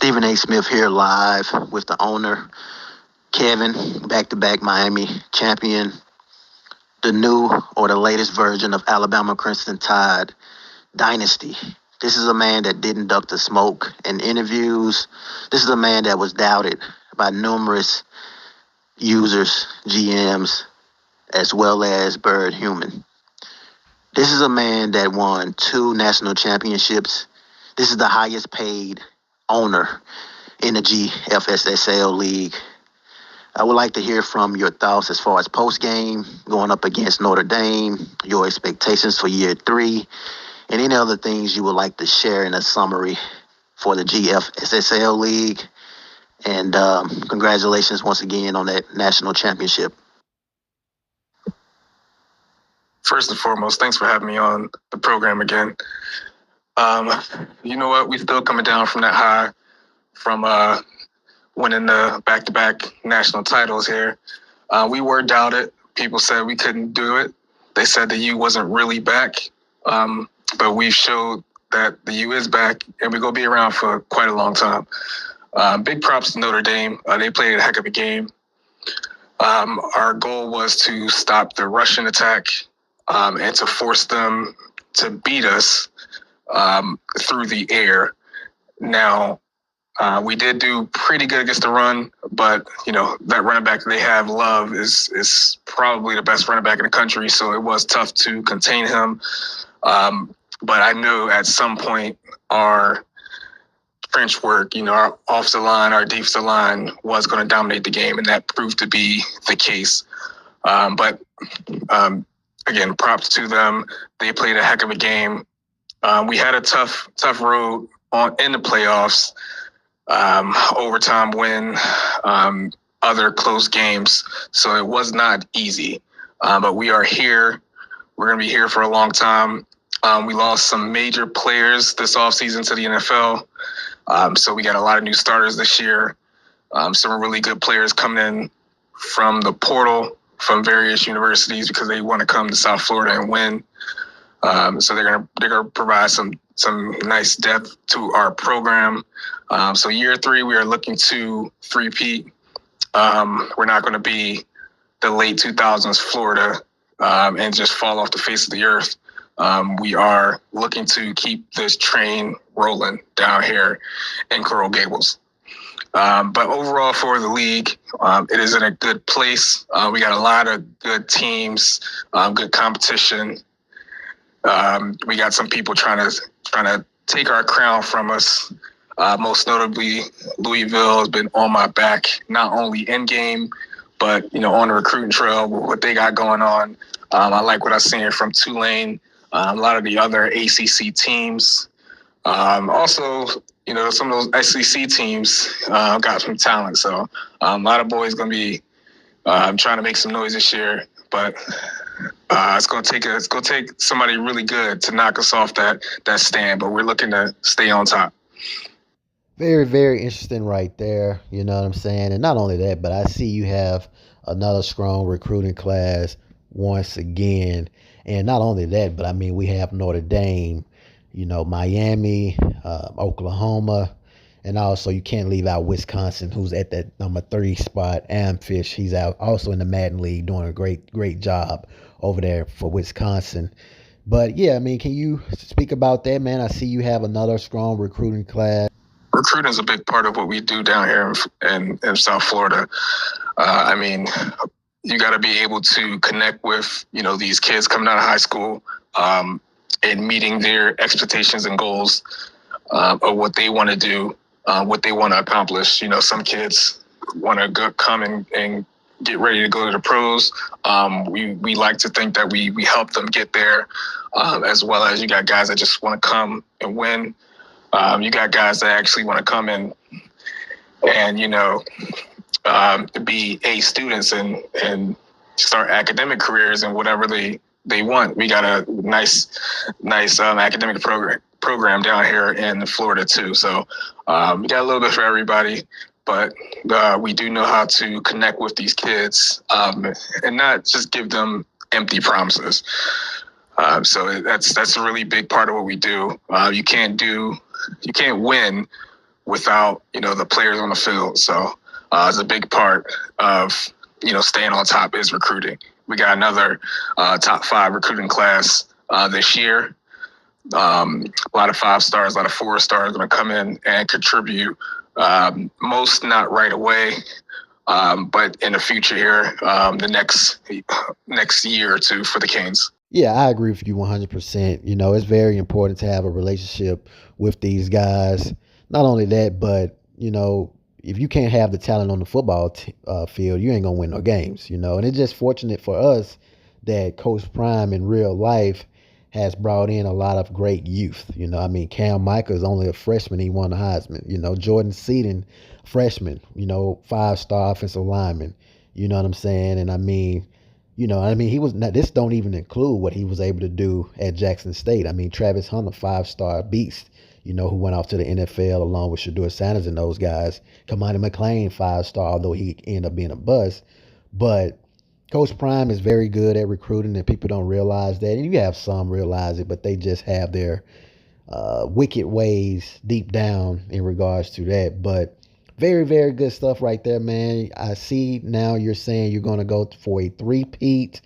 Stephen A. Smith here live with the owner, Kevin, back-to-back Miami champion, the new or the latest version of Alabama Crimson Tide dynasty. This is a man that didn't duck the smoke in interviews. This is a man that was doubted by numerous users, GMs, as well as Bird Human. This is a man that won 2 national championships. This is the highest paid owner in the Gfssl league. I would like to hear from your thoughts as far as post-game, going up against Notre Dame, your expectations for year 3, and any other things you would like to share in a summary for the Gfssl league. And congratulations once again on that national championship. First and foremost, thanks for having me on the program again. You know what? We still coming down from that high from winning the back-to-back national titles here. We were doubted. People said we couldn't do it. They said the U wasn't really back. But we've showed that the U is back, and we're going to be around for quite a long time. Big props to Notre Dame. They played a heck of a game. Our goal was to stop the Russian attack and to force them to beat us through the air. Now, we did do pretty good against the run, but, that running back they have, Love, is probably the best running back in the country, so it was tough to contain him. But I knew at some point our trench work, our offensive line, our defensive line was going to dominate the game, and that proved to be the case. But again, props to them. They played a heck of a game. We had a tough road in the playoffs, overtime win, other close games. So it was not easy. But we are here. We're going to be here for a long time. We lost some major players this offseason to the NFL. So we got a lot of new starters this year. Some really good players coming in from the portal from various universities because they want to come to South Florida and win. So they're gonna provide some nice depth to our program. So year 3, we are looking to three-peat. We're not going to be the late 2000s Florida and just fall off the face of the earth. We are looking to keep this train rolling down here in Coral Gables. But overall for the league, it is in a good place. We got a lot of good teams, good competition. We got some people trying to take our crown from us. Most notably, Louisville has been on my back, not only in game, but on the recruiting trail, what they got going on. I like what I'm seeing from Tulane. A lot of the other ACC teams. Also, some of those SEC teams got some talent. So a lot of boys going to be trying to make some noise this year. But it's going to take somebody really good to knock us off that stand. But we're looking to stay on top. Very, very interesting right there. You know what I'm saying? And not only that, but I see you have another strong recruiting class once again. And not only that, but we have Notre Dame, Miami, Oklahoma, and also you can't leave out Wisconsin, who's at that number 3 spot. Amfish, he's out also in the Madden League doing a great job over there for Wisconsin. But yeah, can you speak about that, man? I see you have another strong recruiting class. Recruiting is a big part of what we do down here in South Florida. You got to be able to connect with, these kids coming out of high school and meeting their expectations and goals of what they want to do, what they want to accomplish. Some kids want to come and get ready to go to the pros. We like to think that we help them get there, as well as you got guys that just want to come and win. You got guys that actually want to come in and be A students and start academic careers and whatever they want. We got a nice academic program down here in Florida too. So we got a little bit for everybody, but we do know how to connect with these kids and not just give them empty promises. So that's a really big part of what we do. You can't win without, the players on the field. So it's a big part of, staying on top is recruiting. We got another top 5 recruiting class this year. A lot of 5 stars, a lot of 4 stars going to come in and contribute. Most not right away, but in the future here, the next year or two for the Canes. Yeah, I agree with you 100%. It's very important to have a relationship with these guys. Not only that, but, if you can't have the talent on the football field, you ain't going to win no games, And it's just fortunate for us that Coach Prime in real life has brought in a lot of great youth. Cam Micah is only a freshman. He won the Heisman. Jordan Seaton, freshman, 5-star offensive lineman. You know what I'm saying? And he was not, this don't even include what he was able to do at Jackson State. Travis Hunter, 5-star beast, who went off to the NFL along with Shedeur Sanders and those guys. Kamani McLean, 5-star, although he ended up being a bust. But Coach Prime is very good at recruiting, and people don't realize that. And you have some realize it, but they just have their wicked ways deep down in regards to that. But very, very good stuff right there, man. I see now you're saying you're going to go for a three-peat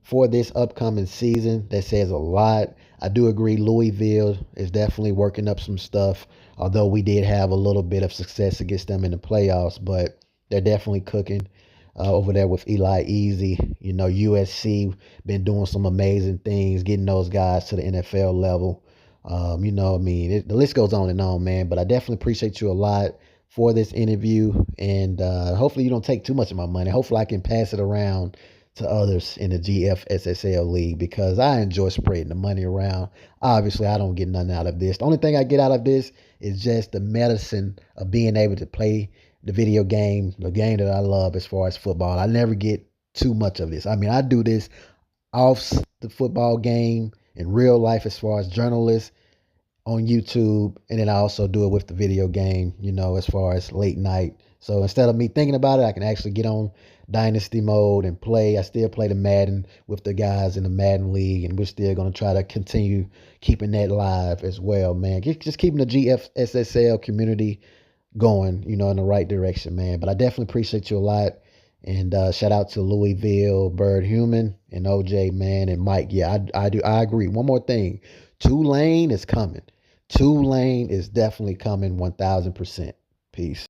for this upcoming season. That says a lot. I do agree Louisville is definitely working up some stuff, although we did have a little bit of success against them in the playoffs, but they're definitely cooking over there with Eli Easy. USC been doing some amazing things, getting those guys to the NFL level. The list goes on and on, man, but I definitely appreciate you a lot for this interview, and hopefully you don't take too much of my money. Hopefully I can pass it around to others in the Gfssl league because I enjoy spreading the money around. Obviously, I don't get nothing out of this. The only thing I get out of this is just the medicine of being able to play the video game, the game that I love as far as football. I never get too much of this. I do this off the football game in real life as far as journalists on YouTube, and then I also do it with the video game, as far as late night. So instead of me thinking about it, I can actually get on Dynasty mode and play. I still play the Madden with the guys in the Madden League, and we're still going to try to continue keeping that live as well, man. Just keeping the Gfssl community going, in the right direction, man. But I definitely appreciate you a lot. And shout out to Louisville, Bird Human, and OJ, man, and Mike. Yeah, I agree. One more thing. Tulane is coming. Tulane is definitely coming 1,000%. Peace.